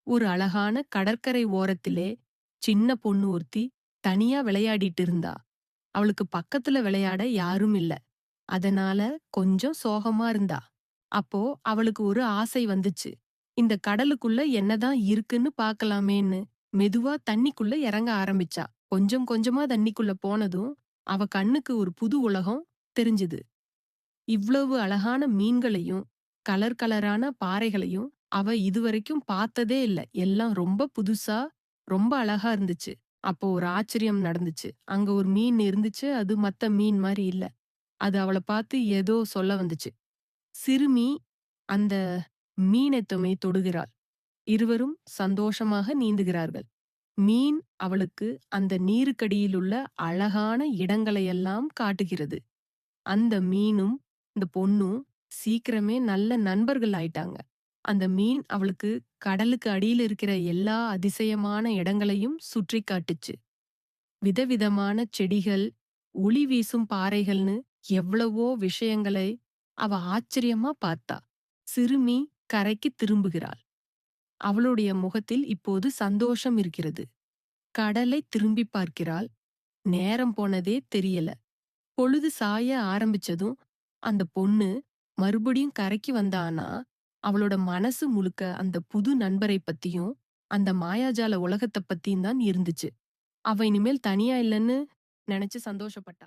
ஒரு அழகான கடற்கரை ஓரத்திலே சின்ன பொண்ணு ஒருத்தி தனியா விளையாடிட்டு இருந்தா. அவளுக்கு பக்கத்துல விளையாட யாரும் இல்ல. அதனால கொஞ்சம் சோகமா இருந்தா. அப்போ அவளுக்கு ஒரு ஆசை வந்துச்சு. இந்த கடலுக்குள்ள என்னதான் இருக்குன்னு பார்க்கலாமேன்னு மெதுவா தண்ணிக்குள்ள இறங்க ஆரம்பிச்சா. கொஞ்சம் கொஞ்சமா தண்ணிக்குள்ள போனதும் அவ கண்ணுக்கு ஒரு புது உலகம் தெரிஞ்சுது. இவ்வளவு அழகான மீன்களையும், கலர் கலரான பாறைகளையும் அவ இதுவரைக்கும் பார்த்ததே இல்ல. எல்லாம் ரொம்ப புதுசா, ரொம்ப அழகா இருந்துச்சு. அப்போ ஒரு ஆச்சரியம் நடந்துச்சு. அங்க ஒரு மீன் இருந்துச்சு. அது மத்த மீன் மாரி இல்ல. அது அவள பார்த்து ஏதோ சொல்ல வந்துச்சு. சிறுமி அந்த மீனெத்தமை தொடுகிறாள். இருவரும் சந்தோஷமாக நீந்துகிறார்கள். மீன் அவளுக்கு அந்த நீருக்கடியிலுள்ள அழகான இடங்களையெல்லாம் காட்டுகிறது. அந்த மீனும், இந்த பொண்ணும் சீக்கிரமே நல்ல நண்பர்கள் ஆயிட்டாங்க. அந்த மீன் அவளுக்கு கடலுக்கு அடியில இருக்கிற எல்லா அதிசயமான இடங்களையும் சுற்றி காட்டுச்சு. விதவிதமான செடிகள், ஒளி வீசும் பாறைகள்னு எவ்வளவோ விஷயங்களை அவ ஆச்சரியமா பார்த்தா. சிறுமி கரைக்கு திரும்புகிறாள். அவளுடைய முகத்தில் இப்போது சந்தோஷம் இருக்கிறது. கடலை திரும்பி பார்க்கிறாள். நேரம் போனதே தெரியல. பொழுது சாய ஆரம்பிச்சதும் அந்த பொண்ணு மறுபடியும் கரைக்கு வந்தானா, அவளோட மனசு முழுக்க அந்த புது நண்பரை பத்தியும், அந்த மாயாஜால உலகத்த பத்தியும் தான் இருந்துச்சு. அவ இனிமேல் தனியா இல்லன்னு நெனச்சு சந்தோஷப்பட்டா.